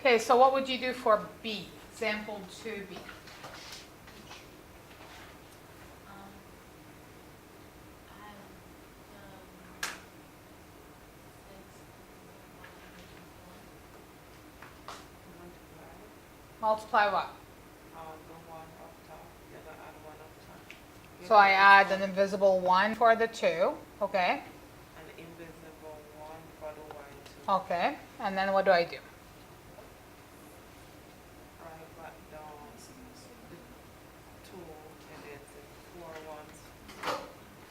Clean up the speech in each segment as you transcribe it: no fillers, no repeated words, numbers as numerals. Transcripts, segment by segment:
Okay, so what would you do for B? Example 2B. Multiply what? The one up top, the other add one up top. So I add an invisible 1 for the 2. Okay. An invisible one for the y2. Okay. And then what do I do? Write back down the 2 and then the 4 ones.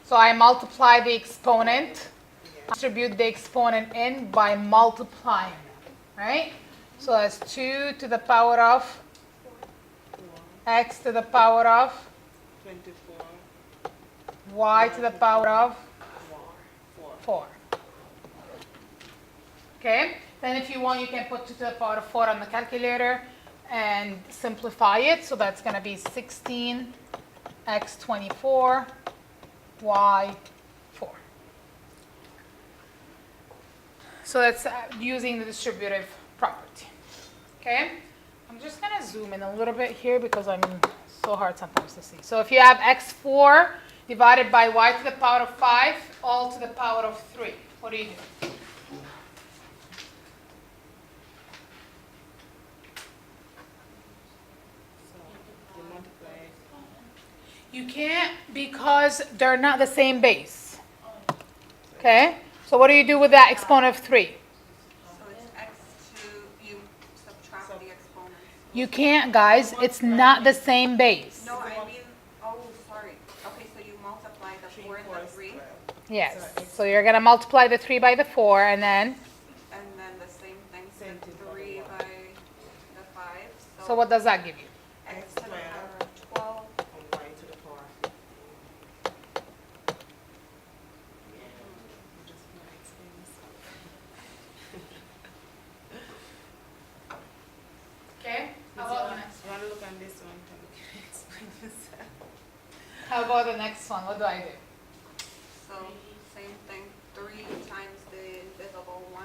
So I multiply the exponent, Yeah. distribute the exponent in by multiplying them, right? So that's 2 to the power of 4, x to the power of 24, y to the power of 4. 4. Okay? Then if you want, you can put 2 to the power of 4 on the calculator and simplify it. So that's going to be 16 x 24 y 4. So that's using the distributive property. Okay? I'm just going to zoom in a little bit here because I'm so hard sometimes to see. So if you have x4 divided by y to the power of 5, all to the power of 3, what do you do? So you multiply it. You can't because they're not the same base. Okay? So what do you do with that exponent of 3? So it's x2, you subtract the exponent. You can't, guys. It's not the same base. No, I mean, oh, sorry. Okay, so you multiply the 4 and the 3, Yes. So you're going to multiply the 3 by the 4 and then, and then the same thing, Same thing so for the 3 one. by the 5. so what does that give you? X to the power of 12. And y to the power. Yeah. Just gonna explain this. Okay. How about the next You want to look on this one to explain this? How about the next one? What do I do? So same thing, 3 times the invisible 1.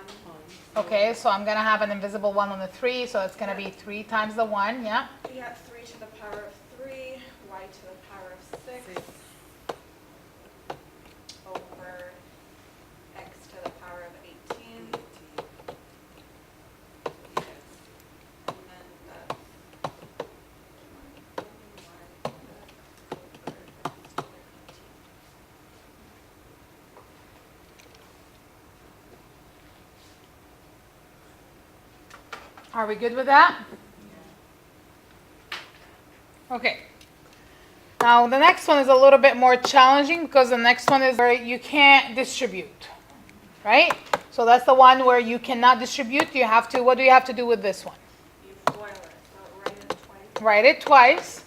Okay, so I'm going to have an invisible 1 on the 3, so it's going to be 3 times the 1, yeah? Yeah, 3 to the power of 3, y to the power of 6, over x to the power of 18. And then that's Are we good with that? Okay. Now the next one is a little bit more challenging because the next one is where you can't distribute, right? So that's the one where you cannot distribute. You have to, what do you have to do with this one? you FOIL it, so write it twice. Write it twice.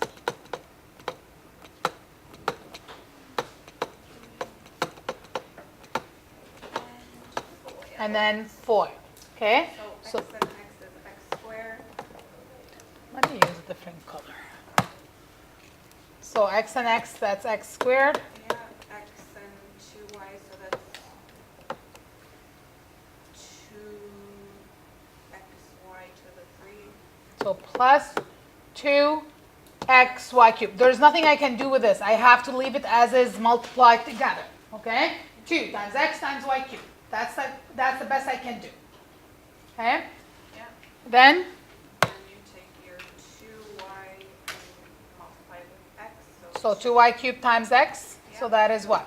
And then FOIL, okay? So x and x is x squared. Let me use a different color. So x and x, that's x squared. Yeah, x and 2y, so that's 2xy to the 3. So plus 2xy cubed. There's nothing I can do with this. I have to leave it as is multiplied together, okay? 2 times x times y cubed. That's the best I can do, okay? Yeah. Then, And you take your 2y and multiply with x, so 2y cubed times x, so that is what?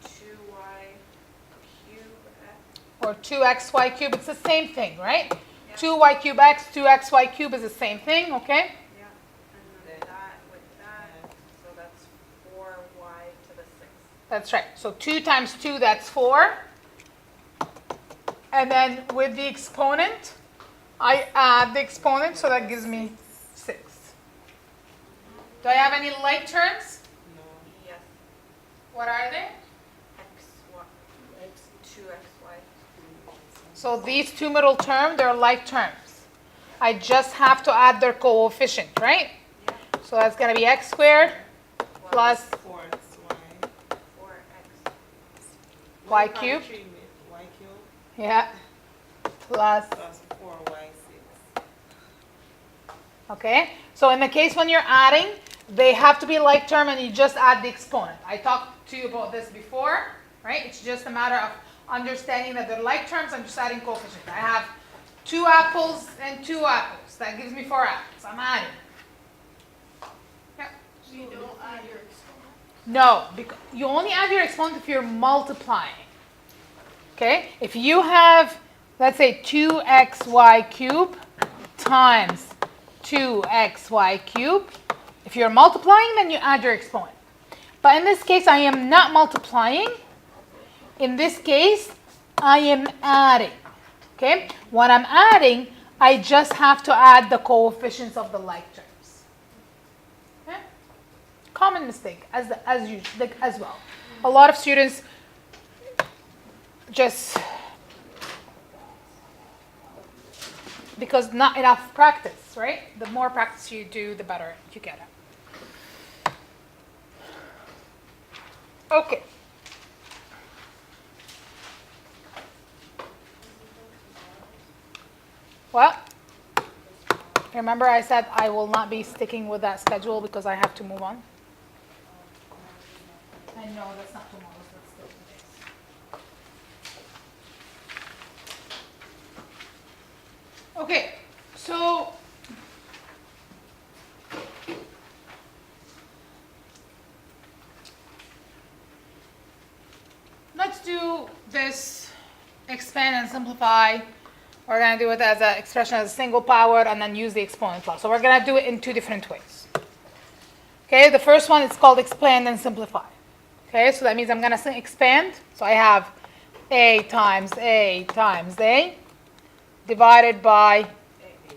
2y cubed x. Or 2xy cubed, it's the same thing, right? Yeah. 2y cubed x, 2xy cubed is the same thing, okay? Yeah, and then that with that, so that's 4y to the 6. That's right. So 2 times 2, that's 4. And then with the exponent, I add the exponent, so that gives me 6. Do I have any like terms? No. Yes, What are they? xy, 2xy. So these two middle terms, they're like terms. I just have to add their coefficient, right? Yeah, So that's going to be x squared plus 4xy. 4x. y cubed. Y cubed Yeah. Plus plus 4y6. Okay? So in the case when you're adding, they have to be like term and you just add the exponent. I talked to you about this before, right? It's just a matter of understanding that they're like terms and just adding coefficient. I have 2 apples and 2 apples. That gives me 4 apples. I'm adding. Yeah. So you don't add your exponent? No, because you only add your exponent if you're multiplying. Okay? If you have, let's say, 2xy cubed times 2xy cubed, if you're multiplying, then you add your exponent. But in this case, I am not multiplying. In this case, I am adding. Okay? When I'm adding, I just have to add the coefficients of the like terms. Okay? Common mistake as well. A lot of students just because not enough practice, right? The more practice you do, the better you get it. Okay. Well, remember I said I will not be sticking with that schedule because I have to move on. I know that's not tomorrow, that's still today's. Okay, so let's do this expand and simplify. We're going to do it as an expression as a single power and then use the exponent law. So we're going to do it in 2 different ways. Okay, the first one is called expand and simplify. Okay, so that means I'm going to expand. So I have a times a times a divided by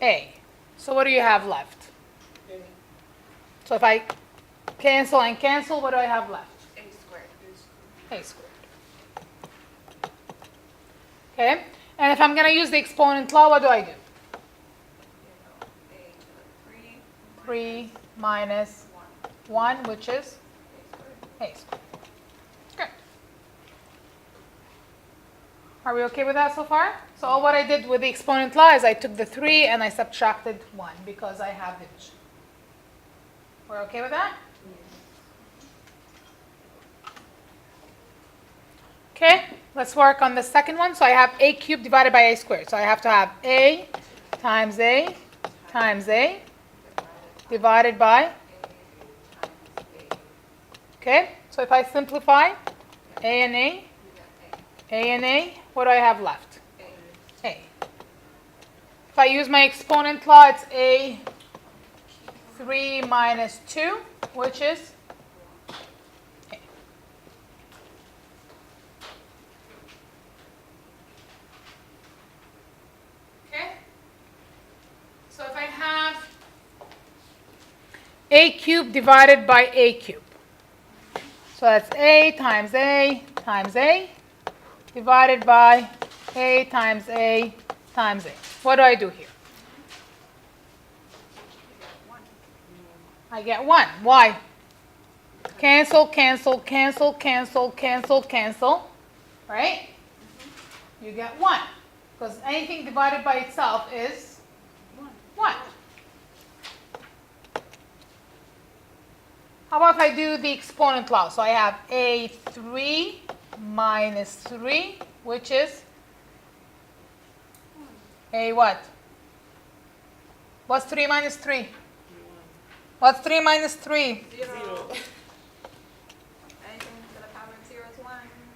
a. So what do you have left? So if I cancel and cancel, what do I have left? A squared. A squared. Okay, and if I'm going to use the exponent law, what do I do? A to the 3 minus 1, which is a squared. Good. Are we okay with that so far? So all what I did with the exponent law is I took the 3 and I subtracted 1 because I have division. We're okay with that? Okay, let's work on the second one. So I have a cubed divided by a squared. So I have to have a times a times a divided by. Okay, so if I simplify a and a, what do I have left? A. If I use my exponent law, it's a 3 minus 2, which is a. Okay, so if I have a cubed divided by a cubed. So that's a times a times a divided by a times a times a. What do I do here? I get 1. Why? Cancel, cancel, cancel, cancel, cancel, cancel. Right? You get 1. Because anything divided by itself is 1. How about if I do the exponent law? So I have a 3 minus 3, which is a what? What's 3 minus 3? What's 3 minus 3? 0. Anything to the power of 0 is 1.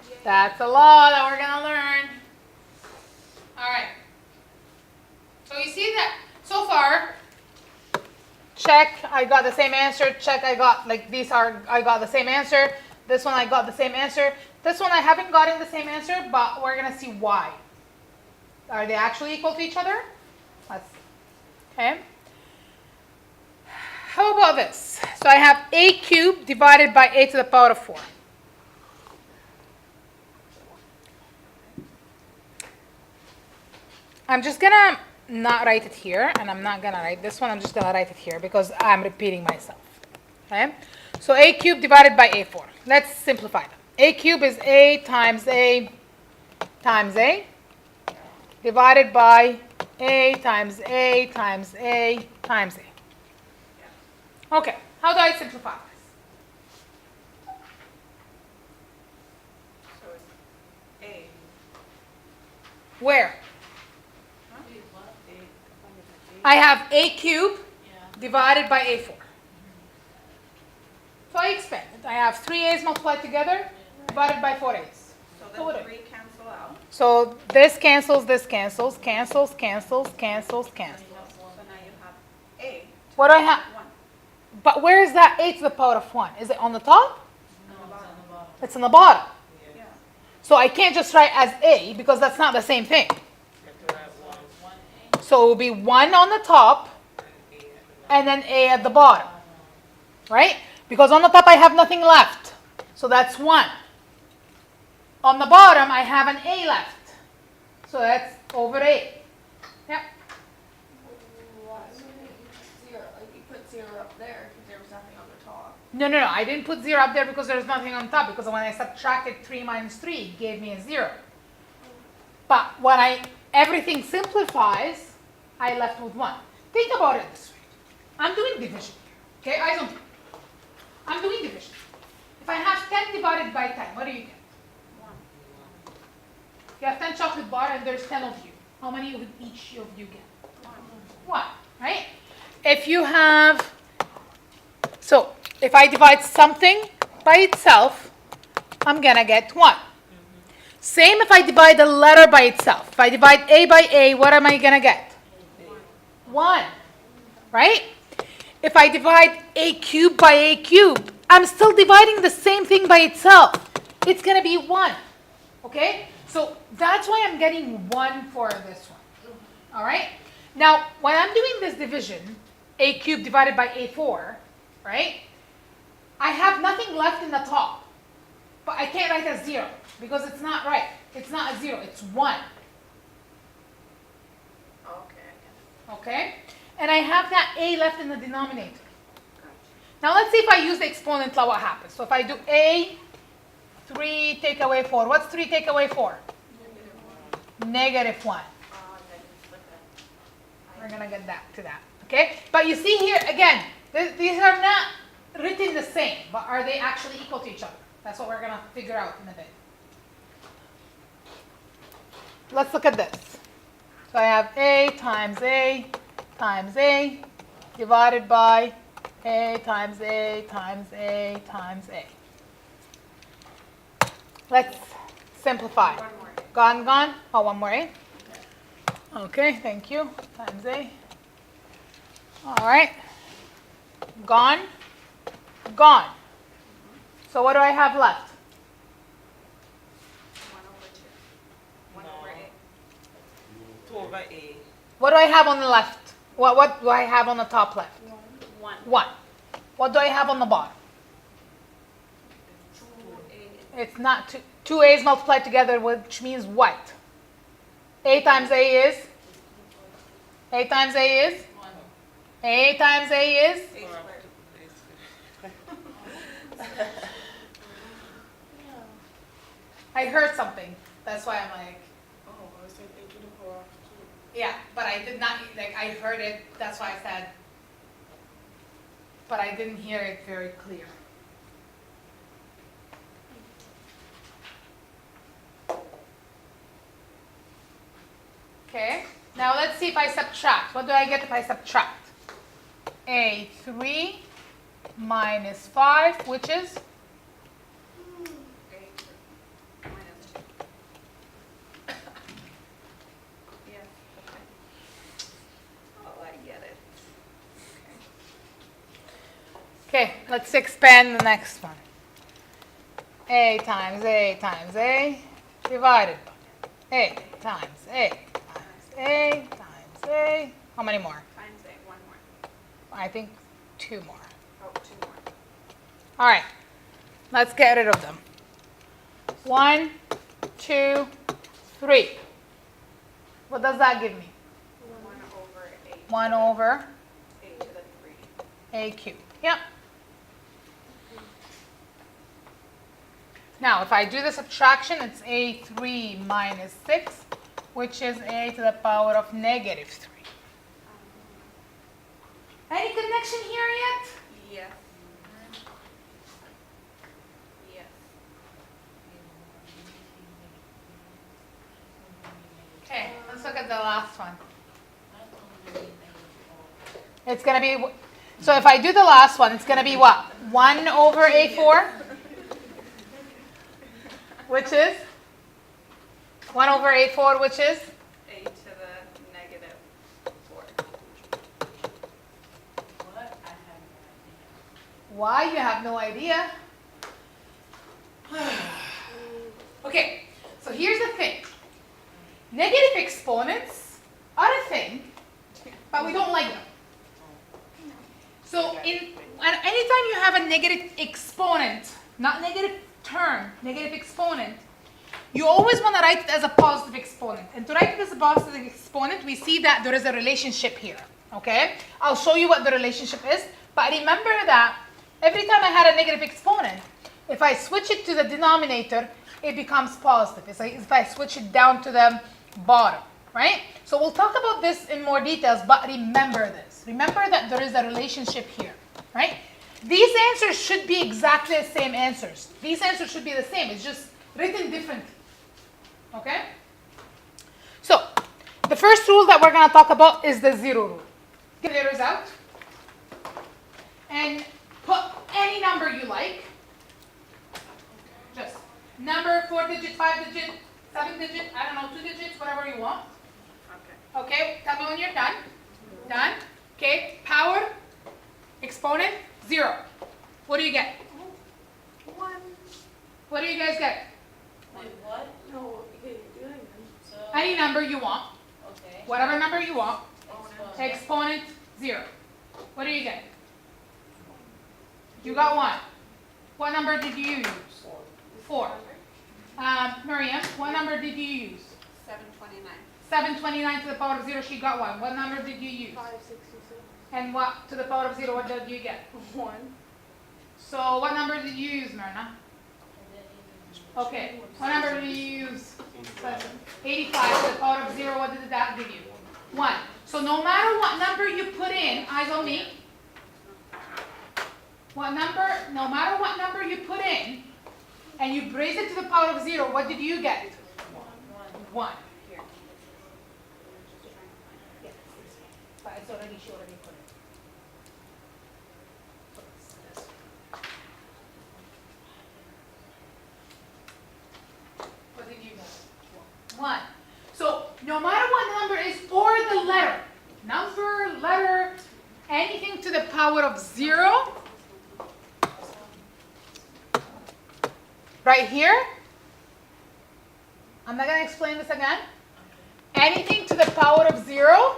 Yay. That's a law that we're going to learn. All right. So you see that so far, check, I got the same answer. Check, I got, like these are, I got the same answer. This one, I got the same answer. This one, I haven't gotten the same answer, but we're going to see why. Are they actually equal to each other? Let's see. Okay. How about this? So I have a cubed divided by a to the power of 4. I'm just going to not write it here, and I'm not going to write this one. I'm just going to write it here because I'm repeating myself. Okay? So a cubed divided by a4. Let's simplify them. A cubed is a times a times a divided by a times a times a times a. Okay, how do I simplify this? So it's A. Where? Huh? I have a cubed divided by a4. So I expand it. I have 3a's multiplied together divided by 4a's. So the 3 cancel out. So this cancels, cancels, cancels, cancels, cancels, cancels. So now you have A. What do I have? 1. But where is that a to the power of 1? Is it on the top? On the bottom. It's on the bottom. Yeah. So I can't just write as a because that's not the same thing. So it will be 1 on the top and then a at the bottom. Right? Because on the top I have nothing left. So that's 1. On the bottom I have an a left. So that's over a. Yep. Why wouldn't you zero? Like you put 0 up there because there was nothing on the top. No. I didn't put 0 up there because there's nothing on top. Because when I subtracted 3 minus 3, it gave me a 0. But when everything simplifies, I left with 1. Think about it this way. I'm doing division here. Okay, eyes on me. I'm doing division. If I have 10 divided by 10, what do you get? 1. You have 10 chocolate bar and there's 10 of you. How many would each of you get? 1, right? If you have, so if I divide something by itself, I'm gonna get 1. Same if I divide a letter by itself. If I divide a by a, what am I gonna get? 1, right? If I divide a cubed by a cubed, I'm still dividing the same thing by itself. It's gonna be 1, okay? So that's why I'm getting 1 for this one, all right? Now, when I'm doing this division, a cubed divided by a4, right? I have nothing left in the top, but I can't write a 0 because it's not right. It's not a 0, it's 1, Okay. okay? And I have that a left in the denominator. Now let's see if I use the exponent law, what happens. So if I do a, 3 take away 4. What's 3 take away 4? Negative 1. We're going to get back to that, okay? But you see here, again, these are not written the same, but are they actually equal to each other? That's what we're going to figure out in a bit. Let's look at this. So I have a times a times a divided by a times a times a times a. Let's simplify. One more. Gone? Oh, one more a? Okay, thank you. Times a. All right. Gone. So what do I have left? 1 over 2. 1 over A. 2 over A. What do I have on the left? What do I have on the top left? 1. 1. What do I have on the bottom? 2A. It's not two. 2 a's multiplied together, which means what? A times a is? A times a is? 1. A times a is? A squared. I heard something. That's why I'm like, Oh, I was saying A to the power of 2. yeah, but I did not, like, I heard it. That's why I said, but I didn't hear it very clear. Okay, now let's see if I subtract. What do I get if I subtract? A3 minus 5, which is? A minus 2. Yes, okay. Oh, I get it. Okay, let's expand the next one. A times A times A divided by A times A times A times A. How many more? Times A. 1 more. I think 2 more. Oh, 2 more. All right, let's get rid of them. 1, 2, 3. What does that give me? 1 over 8. 1 over 8 to the 3. A cubed. Yep. Now, if I do the subtraction, it's A3 minus 6, which is A to the power of negative 3. Any connection here yet? Yes. Yes. Okay, let's look at the last one. It's going to be, so if I do the last one, it's going to be what? 1 over A4? Which is? 1 over A4, which is? A to the negative 4. Why? You have no idea. Okay, so here's the thing. Negative exponents are a thing, but we don't like them. So anytime you have a negative exponent, not negative term, negative exponent, you always want to write it as a positive exponent. And to write it as a positive exponent, we see that there is a relationship here. Okay? I'll show you what the relationship is. But remember that every time I had a negative exponent, if I switch it to the denominator, it becomes positive. It's like if I switch it down to the bottom. Right? So we'll talk about this in more details, but remember this. Remember that there is a relationship here. Right? These answers should be exactly the same answers. These answers should be the same. It's just written differently. Okay? So, the first rule that we're going to talk about is the zero rule. Get the letters out. And put any number you like. Just number, 4-digit, 5-digit, 7-digit, I don't know, 2 digits, whatever you want. Okay. Okay, tell me when you're done. Done. Okay, power, exponent, 0. What do you get? 1. What do you guys get? What? No, because you're doing them. So, Any number you want. okay. Whatever number you want. Exponent. Exponent, 0. What do you get? You got 1. What number did you use? 4. Miriam, what number did you use? 729. 729 to the power of 0, she got 1. What number did you use? 566. And what to the power of 0, what did you get? 1. So what number did you use, Myrna? Okay. What number did you use? 85 to the power of 0, what did that give you? 1. So no matter what number you put in, eyes on me. No matter what number you put in, and you raise it to the power of 0, what did you get? 1. Here. Yes. But it's already, she already put it. What did you get? 1. So no matter what number is, or the letter, number, letter, anything to the power of 0, right here, I'm not going to explain this again. Anything to the power of 0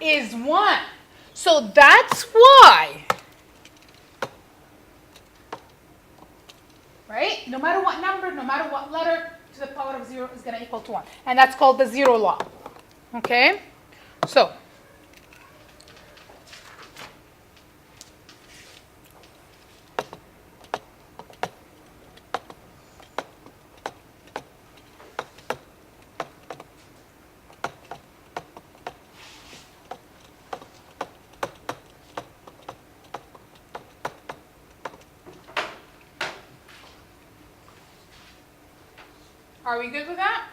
is 1. So that's why, right? No matter what number, no matter what letter, to the power of 0 is going to equal to 1. And that's called the 0 law. Okay? So, are we good with that?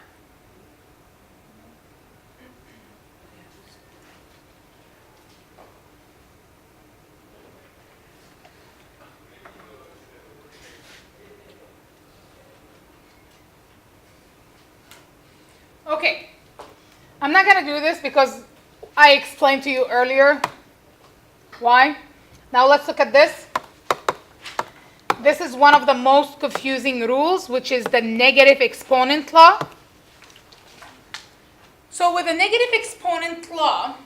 Okay. I'm not going to do this because I explained to you earlier why. Now let's look at this. This is one of the most confusing rules, which is the negative exponent law. So with the negative exponent law,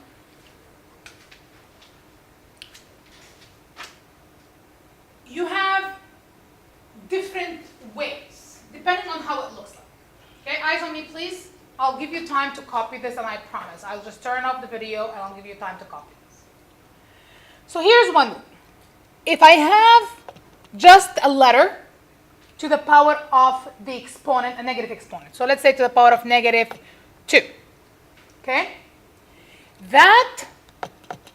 you have different ways, depending on how it looks like. Okay, eyes on me, please. I'll give you time to copy this, and I promise. I'll just turn off the video, and I'll give you time to copy this. So here's one rule. If I have just a letter to the power of the exponent, a negative exponent. So let's say to the power of negative 2. Okay? That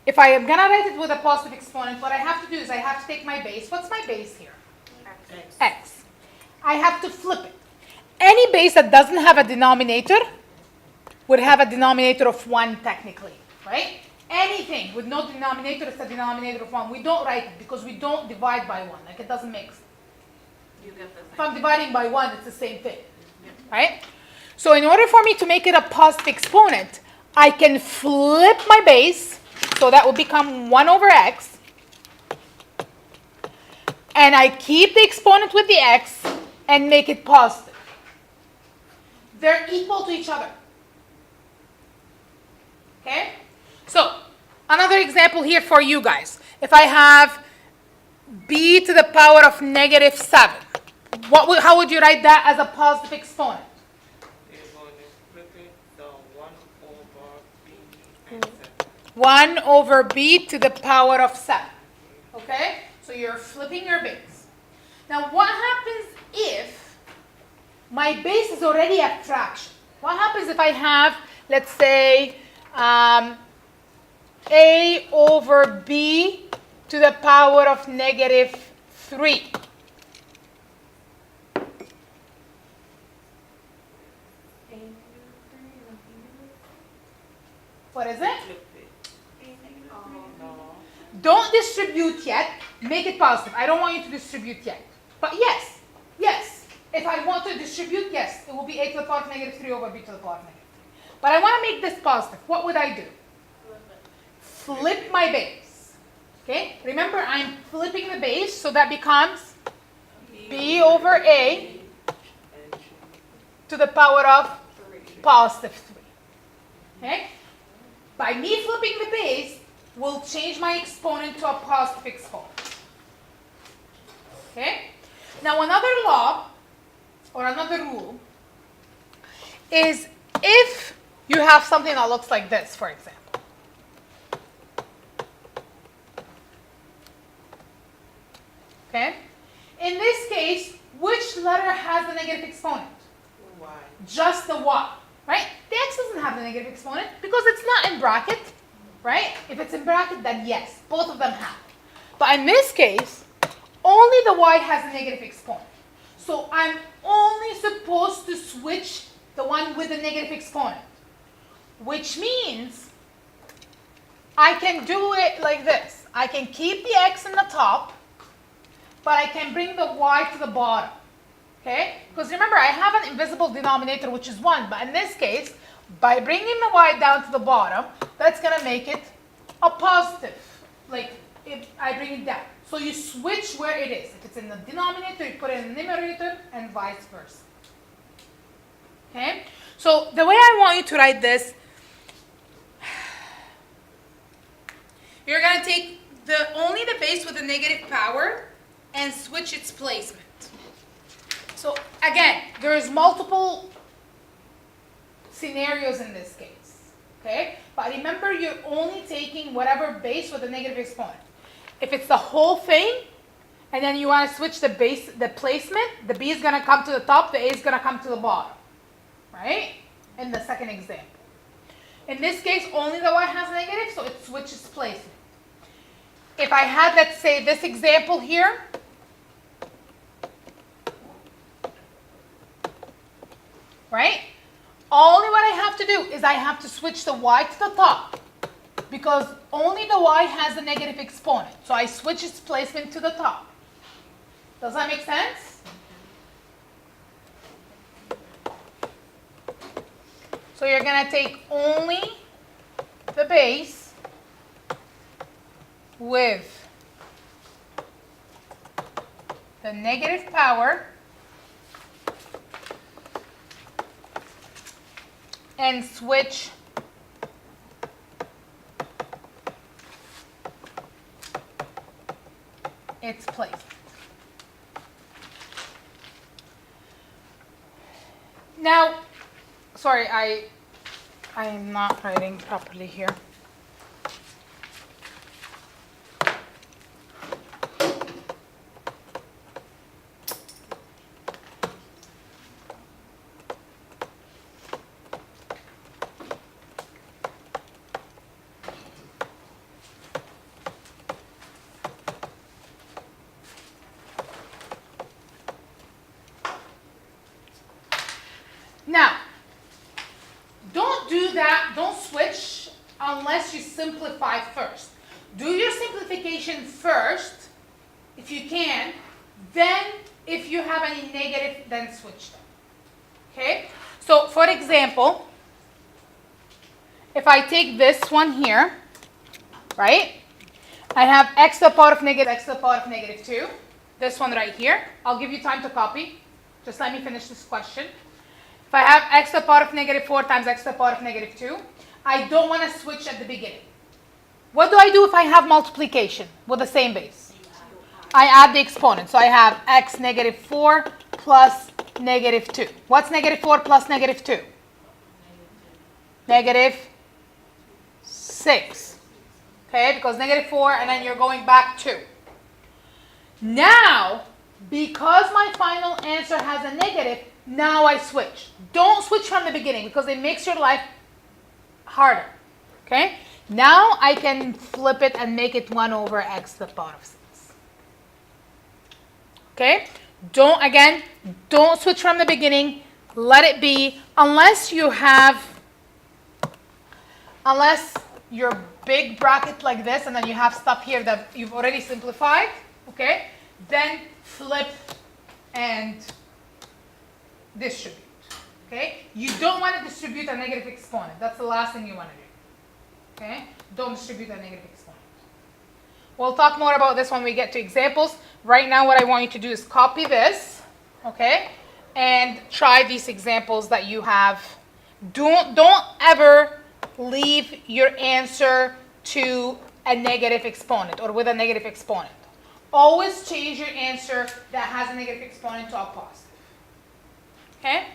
if I am gonna write it with a positive exponent, what I have to do is I have to take my base. What's my base here? X. I have to flip it. Any base that doesn't have a denominator would have a denominator of 1 technically, right? Anything with no denominator is a denominator of 1. We don't write it because we don't divide by 1. Like, it doesn't make sense. You get the If I'm dividing by 1, it's the same thing, right? So in order for me to make it a positive exponent, I can flip my base, so that will become 1 over x, and I keep the exponent with the x and make it positive. They're equal to each other. Okay? So, another example here for you guys. If I have b to the power of negative 7, how would you write that as a positive exponent? You're going to flip it, so 1 over b and 7. 1 over b to the power of 7. Okay? So you're flipping your base. Now what happens if my base is already a fraction? What happens if I have, let's say, a over b to the power of negative 3? What is it? Flip it. No. Don't distribute yet. Make it positive. I don't want you to distribute yet. But yes, yes. If I want to distribute, yes, it will be a to the power of negative 3 over b to the power of negative 3. But I want to make this positive. What would I do? Flip my base. Okay? Remember, I'm flipping the base, so that becomes b over a to the power of positive 3. Okay? By me flipping the base, will change my exponent to a positive exponent. Okay? Now another law, or another rule, is if you have something that looks like this, for example. Okay? In this case, which letter has the negative exponent? Why? Just the y, right? The x doesn't have the negative exponent because it's not in bracket, right? If it's in bracket, then yes, both of them have. But in this case, only the y has a negative exponent. So I'm only supposed to switch the one with the negative exponent, which means I can do it like this. I can keep the x in the top, but I can bring the y to the bottom. Okay? Because remember, I have an invisible denominator, which is 1. But in this case, by bringing the y down to the bottom, that's going to make it a positive. Like, if I bring it down. So you switch where it is. If it's in the denominator, you put it in the numerator, and vice versa. Okay? So the way I want you to write this, you're going to take only the base with the negative power and switch its placement. So again, there's multiple scenarios in this case, okay? But remember, you're only taking whatever base with a negative exponent. If it's the whole thing, and then you want to switch the base, the placement, the b is going to come to the top, the a is going to come to the bottom, right? In the second example. In this case, only the y has a negative, so it switches placement. If I had, let's say, this example here, right? Only what I have to do is I have to switch the y to the top because only the y has a negative exponent. So I switch its placement to the top. Does that make sense? So you're going to take only the base with the negative power and switch its place. Now, sorry, I'm not writing properly here. unless you simplify first. Do your simplification first, if you can, then if you have any negative, then switch them. Okay? So for example, if I take this one here, right? I have x to the power of negative x to the power of negative 2. This one right here. I'll give you time to copy. Just let me finish this question. If I have x to the power of negative 4 times x to the power of negative 2, I don't want to switch at the beginning. What do I do if I have multiplication with the same base? I add the exponent. So I have x negative 4 plus negative 2. What's negative 4 plus negative 2? Negative 6. Okay, because negative 4 and then you're going back 2. Now, because my final answer has a negative, now I switch. Don't switch from the beginning because it makes your life harder. Okay? Now I can flip it and make it 1 over x to the power of 6. Okay? Don't switch from the beginning. Let it be unless your big bracket like this and then you have stuff here that you've already simplified. Okay? Then flip and distribute. Okay? You don't want to distribute a negative exponent. That's the last thing you want to do. Okay? Don't distribute a negative exponent. We'll talk more about this when we get to examples. Right now what I want you to do is copy this, okay? And try these examples that you have. Don't ever leave your answer to a negative exponent or with a negative exponent. Always change your answer that has a negative exponent to a positive. Okay?